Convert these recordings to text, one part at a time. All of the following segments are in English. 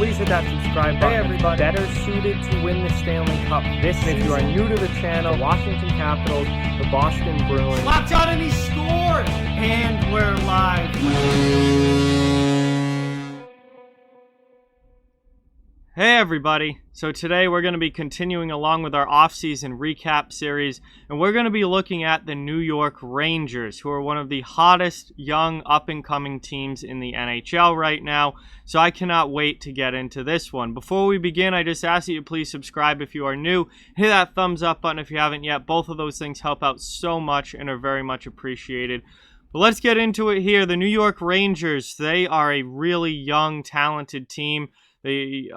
please hit that subscribe button. Hey everybody, better suited to win the Stanley Cup this season. If you are new to the channel, Washington Capitals, the Boston Bruins. Locked on and he scored! And we're live. Hey everybody, so today we're going to be continuing along with our off-season recap series, and we're going to be looking at the New York Rangers, who are one of the hottest young up-and-coming teams in the NHL right now, so I cannot wait to get into this one. Before we begin, I just ask that you please subscribe if you are new, hit that thumbs up button if you haven't yet. Both of those things help out so much and are very much appreciated. But let's get into it here. The New York Rangers, they are a really young, talented team. They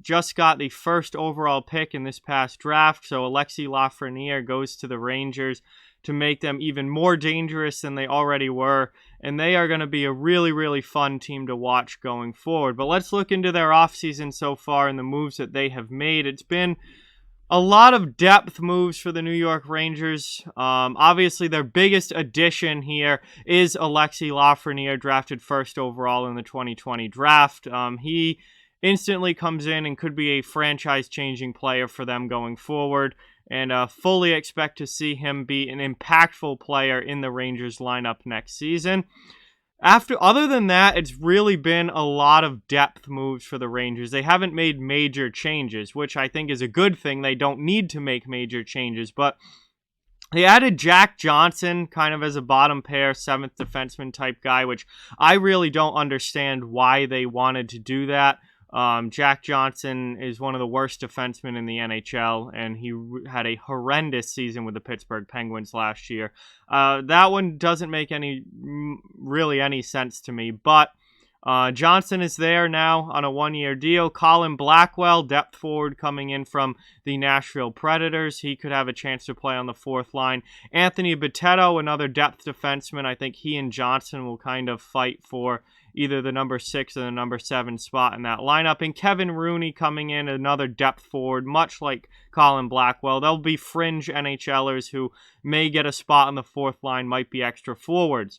just got the first overall pick in this past draft, so Alexi Lafrenia goes to the Rangers to make them even more dangerous than they already were, and they are going to be a really, really fun team to watch going forward. But let's look into their offseason so far and the moves that they have made. It's been a lot of depth moves for the New York Rangers. Obviously, their biggest addition here is Alexi Lafrenia, drafted first overall in the 2020 draft. He instantly comes in and could be a franchise-changing player for them going forward, and fully expect to see him be an impactful player in the Rangers lineup next season. Other than that, it's really been a lot of depth moves for the Rangers. They haven't made major changes, which I think is a good thing. They don't need to make major changes, but they added Jack Johnson kind of as a bottom pair, seventh defenseman type guy, which I really don't understand why they wanted to do that. Jack Johnson is one of the worst defensemen in the NHL, and he had a horrendous season with the Pittsburgh Penguins last year. That one doesn't make really any sense to me, but Johnson is there now on a one-year deal. Colin Blackwell, depth forward coming in from the Nashville Predators. He could have a chance to play on the fourth line. Anthony Bitetto, another depth defenseman. I think he and Johnson will kind of fight for either the number 6 or the number 7 spot in that lineup. And Kevin Rooney coming in, another depth forward, much like Colin Blackwell. They'll be fringe NHLers who may get a spot on the fourth line, might be extra forwards.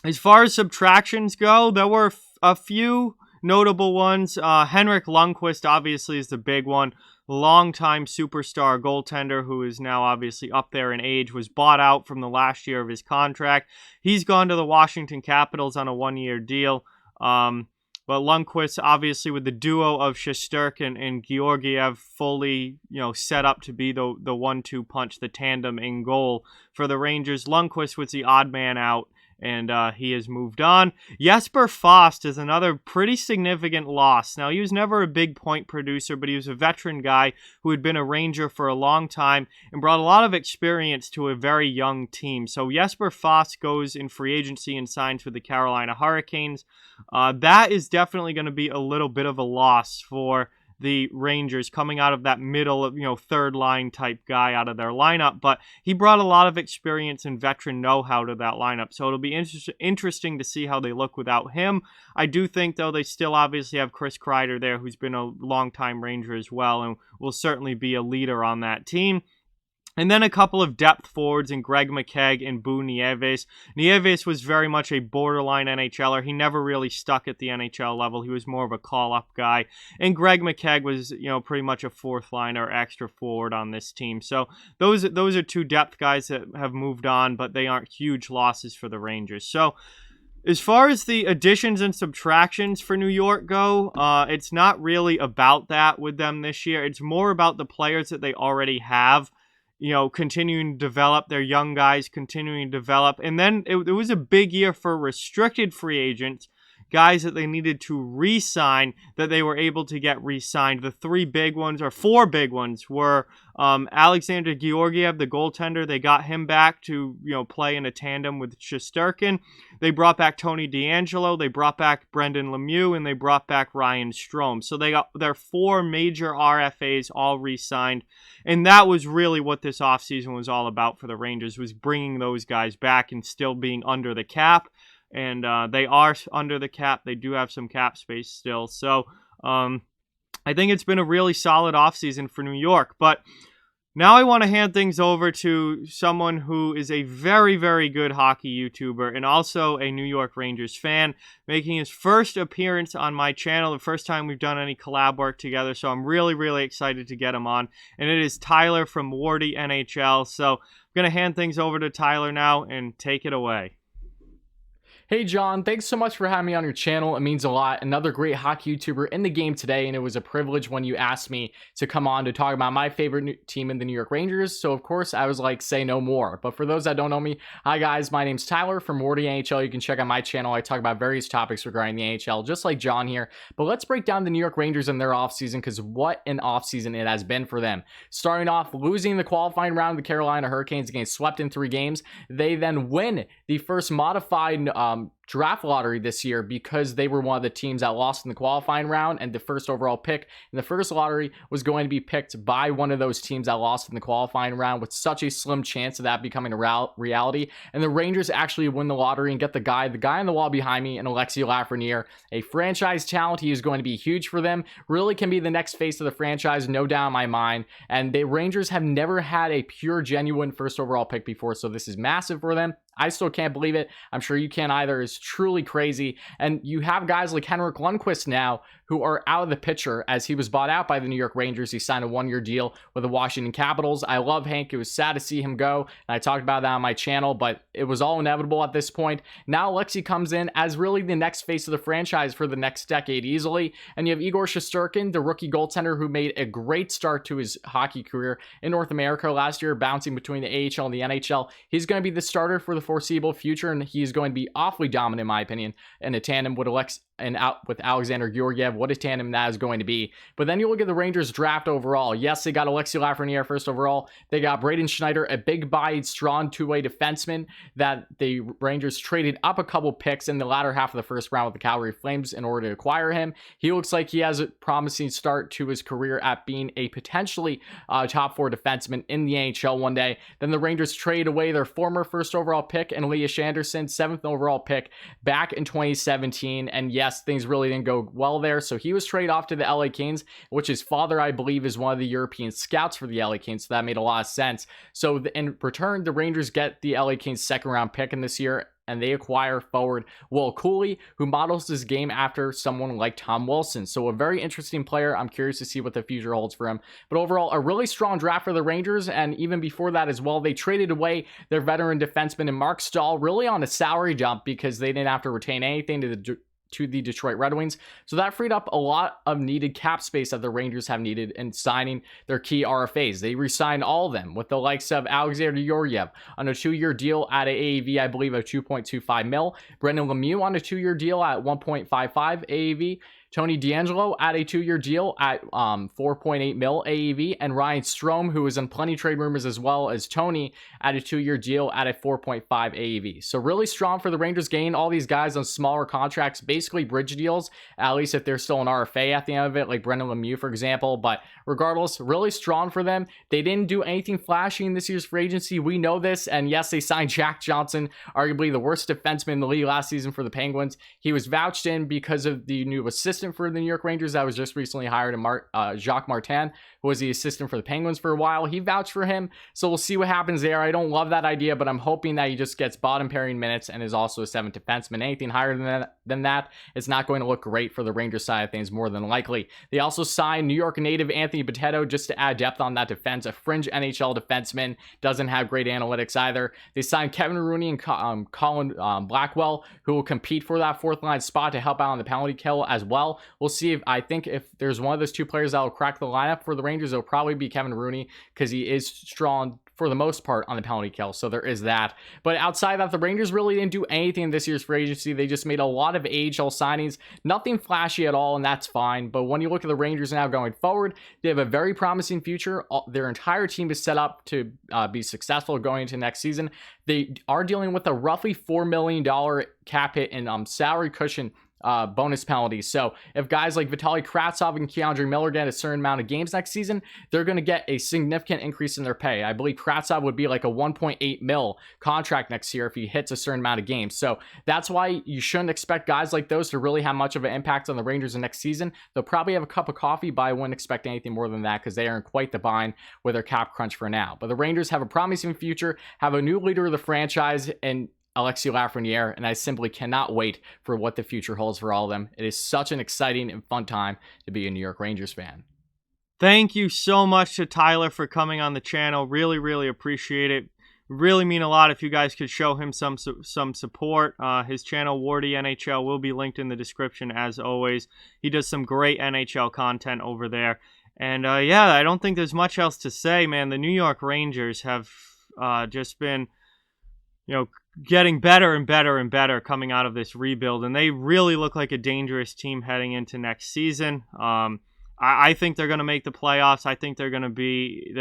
As far as subtractions go, there were a few notable ones. Henrik Lundqvist obviously is the big one. Longtime superstar goaltender who is now obviously up there in age, was bought out from the last year of his contract. He's gone to the Washington Capitals on a one-year deal. But Lundqvist, obviously with the duo of Shasturkin and Georgiev fully, set up to be the 1-2 punch, the tandem in goal for the Rangers. Lundqvist was the odd man out, and he has moved on. Jesper Foste is another pretty significant loss. Now, he was never a big point producer, but he was a veteran guy who had been a Ranger for a long time and brought a lot of experience to a very young team. So Jesper Foste goes in free agency and signs with the Carolina Hurricanes. That is definitely going to be a little bit of a loss for the Rangers, coming out of that middle of, third line type guy out of their lineup, but he brought a lot of experience and veteran know-how to that lineup, so it'll be interesting to see how they look without him. I do think, though, they still obviously have Chris Kreider there, who's been a long-time Ranger as well, and will certainly be a leader on that team. And then a couple of depth forwards in Greg McKegg and Boo Nieves. Nieves was very much a borderline NHLer. He never really stuck at the NHL level. He was more of a call-up guy. And Greg McKegg was, pretty much a fourth liner, extra forward on this team. So those are two depth guys that have moved on, but they aren't huge losses for the Rangers. So as far as the additions and subtractions for New York go, it's not really about that with them this year. It's more about the players that they already have, continuing to develop, their young guys continuing to develop. And then it was a big year for restricted free agents, guys that they needed to re-sign, that they were able to get re-signed. The four big ones were Alexander Georgiev, the goaltender. They got him back to play in a tandem with Shasturkin. They brought back Tony DeAngelo. They brought back Brendan Lemieux, and they brought back Ryan Strome. So they got their four major RFAs all re-signed. And that was really what this offseason was all about for the Rangers, was bringing those guys back and still being under the cap. And they are under the cap. They do have some cap space still. So I think it's been a really solid offseason for New York. But Now I want to hand things over to someone who is a very, very good hockey YouTuber and also a New York Rangers fan, making his first appearance on my channel, the first time we've done any collab work together, so I'm really, really excited to get him on, and it is Tyler from WardyNHL. So I'm going to hand things over to Tyler now and take it away. Hey John, thanks so much for having me on your channel. It means a lot. Another great hockey YouTuber in the game today, and it was a privilege when you asked me to come on to talk about my favorite team in the New York Rangers. So of course I was like, say no more. But for those that don't know me, hi guys, my name's Tyler from WardyNHL. You can check out my channel. I talk about various topics regarding the NHL, just like John here. But let's break down the New York Rangers and their offseason, because what an offseason it has been for them. Starting off losing the qualifying round of the Carolina Hurricanes, getting swept in 3 games. They then win the first modified draft lottery this year because they were one of the teams that lost in the qualifying round, and the first overall pick in the first lottery was going to be picked by one of those teams that lost in the qualifying round, with such a slim chance of that becoming a reality. And the Rangers actually win the lottery and get the guy on the wall behind me, and Alexi Lafrenia, a franchise talent. He is going to be huge for them, really can be the next face of the franchise, no doubt in my mind. And the Rangers have never had a pure, genuine first overall pick before, so this is massive for them. I still can't believe it. I'm sure you can't either. It's truly crazy. And you have guys like Henrik Lundqvist now who are out of the picture, as he was bought out by the New York Rangers. He signed a 1-year deal with the Washington Capitals. I love Hank. It was sad to see him go, and I talked about that on my channel, but it was all inevitable at this point. Now Alexi comes in as really the next face of the franchise for the next decade easily. And you have Igor Shasturkin, the rookie goaltender who made a great start to his hockey career in North America last year, bouncing between the AHL and the NHL. He's going to be the starter for the foreseeable future, and he's going to be awfully dominant in my opinion, in a tandem with with Alexander Georgiev. What a tandem that is going to be. But then you look at the Rangers draft overall. Yes, they got Alexi Lafrenia first overall. They got Braden Schneider, a big-bodied, strong two-way defenseman that the Rangers traded up a couple picks in the latter half of the first round with the Calgary Flames in order to acquire him. He looks like he has a promising start to his career at being a potentially top 4 defenseman in the NHL one day. Then the Rangers trade away their former first overall pick and Elias Anderson, 7th overall pick, back in 2017. And yes, things really didn't go well there, so he was traded off to the LA Kings, which his father, I believe, is one of the European scouts for the LA Kings, so that made a lot of sense. So in return, the Rangers get the LA Kings 2nd round pick in this year, and they acquire forward Will Cooley, who models his game after someone like Tom Wilson. So a very interesting player. I'm curious to see what the future holds for him. But overall, a really strong draft for the Rangers, and even before that as well, they traded away their veteran defenseman in Mark Stahl, really on a salary dump because they didn't have to retain anything to the Detroit Red Wings. So that freed up a lot of needed cap space that the Rangers have needed in signing their key RFAs. They re-signed all of them with the likes of Alexander Georgiev on a 2-year deal at an AAV, I believe, of $2.25 million. Brendan Lemieux on a 2-year deal at $1.55 AAV. Tony DeAngelo at a 2-year deal at $4.8 million AAV, and Ryan Strome, who is in plenty trade rumors as well as Tony, at a 2-year deal at a $4.5 AAV. So really strong for the Rangers, getting all these guys on smaller contracts, basically bridge deals, at least if they're still an RFA at the end of it, like Brendan Lemieux, for example. But regardless, really strong for them. They didn't do anything flashy in this year's free agency. We know this. And yes, they signed Jack Johnson, arguably the worst defenseman in the league last season for the Penguins. He was vouched in because of the new assistant for the New York Rangers that was just recently hired, Jacques Martin, who was the assistant for the Penguins for a while. He vouched for him, so we'll see what happens there. I don't love that idea, but I'm hoping that he just gets bottom pairing minutes and is also a 7th defenseman. Anything higher than that, it's not going to look great for the Rangers side of things, more than likely. They also signed New York native Anthony Bitetto just to add depth on that defense, a fringe NHL defenseman, doesn't have great analytics either. They signed Kevin Rooney and Colin Blackwell, who will compete for that 4th line spot to help out on the penalty kill as well. We'll see. I think if there's one of those 2 players that will crack the lineup for the Rangers, it'll probably be Kevin Rooney, because he is strong for the most part on the penalty kill, so there is that. But outside of that, the Rangers really didn't do anything in this year's free agency. They just made a lot of AHL signings, nothing flashy at all, and that's fine. But when you look at the Rangers now going forward, they have a very promising future. Their entire team is set up to be successful going into next season. They are dealing with a roughly $4 million cap hit and salary cushion bonus penalties. So if guys like Vitaly Kravtsov and Keandre Miller get a certain amount of games next season, they're going to get a significant increase in their pay. I believe Kravtsov would be like a 1.8 mil contract next year if he hits a certain amount of games. So that's why you shouldn't expect guys like those to really have much of an impact on the Rangers in next season. They'll probably have a cup of coffee, but I wouldn't expect anything more than that because they are in quite the bind with their cap crunch for now. But the Rangers have a promising future, have a new leader of the franchise, and Alexi Lafrenia, and I simply cannot wait for what the future holds for all of them. It is such an exciting and fun time to be a New York Rangers fan. Thank you so much to Tyler for coming on the channel. Really, really appreciate it. Really mean a lot if you guys could show him some support. His channel, WardyNHL, will be linked in the description as always. He does some great NHL content over there. And yeah, I don't think there's much else to say, man. The New York Rangers have just been, getting better and better and better coming out of this rebuild, and they really look like a dangerous team heading into next season. I think they're going to make the playoffs. I think they're going to be,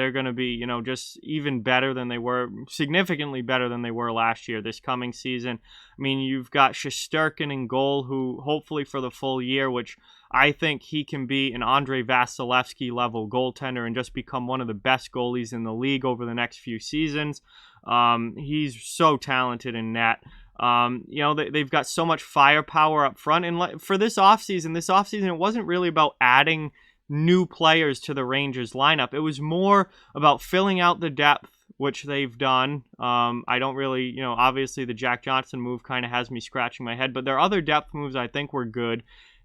just even better than they were, significantly better than they were last year, this coming season. I mean, you've got Shasturkin in goal, who hopefully for the full year, which I think he can be an Andrei Vasilevsky level goaltender and just become one of the best goalies in the league over the next few seasons. He's so talented in net. They've got so much firepower up front. And for this offseason, it wasn't really about adding new players to the Rangers lineup. It was more about filling out the depth, which they've done. I don't really, obviously the Jack Johnson move kind of has me scratching my head, but their other depth moves I think were good.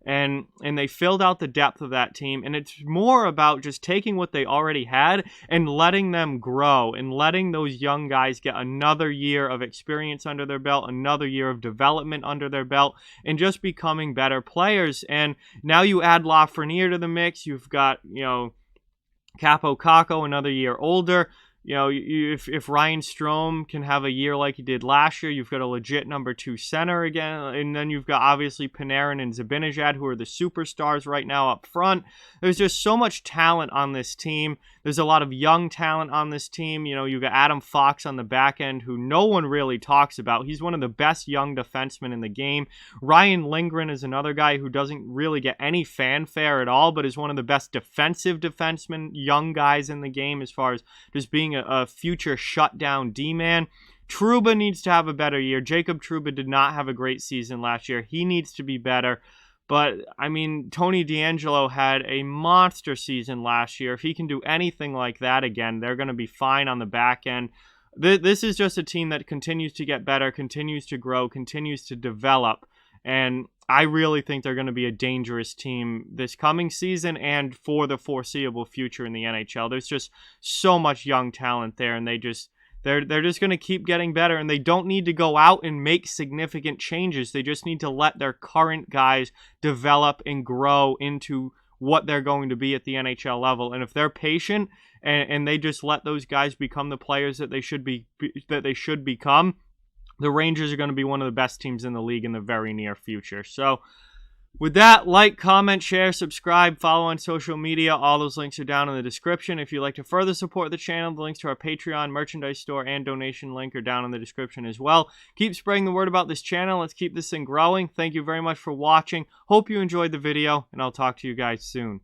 And they filled out the depth of that team. And it's more about just taking what they already had and letting them grow and letting those young guys get another year of experience under their belt, another year of development under their belt, and just becoming better players. And now you add Lafreniere to the mix. You've got, Capo Caco, another year older. If Ryan Strome can have a year like he did last year, you've got a legit number 2 center again. And then you've got obviously Panarin and Zibanejad, who are the superstars right now up front. There's just so much talent on this team. There's a lot of young talent on this team. You've got Adam Fox on the back end, who no one really talks about. He's one of the best young defensemen in the game. Ryan Lindgren is another guy who doesn't really get any fanfare at all, but is one of the best defensive defensemen, young guys in the game, as far as just being a future shutdown D-man. Trouba needs to have a better year. Jacob Trouba did not have a great season last year. He needs to be better. But, I mean, Tony DeAngelo had a monster season last year. If he can do anything like that again, they're going to be fine on the back end. This is just a team that continues to get better, continues to grow, continues to develop. And I really think they're going to be a dangerous team this coming season and for the foreseeable future in the NHL. There's just so much young talent there, and they're just going to keep getting better, and they don't need to go out and make significant changes. They just need to let their current guys develop and grow into what they're going to be at the NHL level. And if they're patient and they just let those guys become the players that they should become, the Rangers are going to be one of the best teams in the league in the very near future. So with that, like, comment, share, subscribe, follow on social media. All those links are down in the description. If you'd like to further support the channel, the links to our Patreon, merchandise store, and donation link are down in the description as well. Keep spreading the word about this channel. Let's keep this thing growing. Thank you very much for watching. Hope you enjoyed the video, and I'll talk to you guys soon.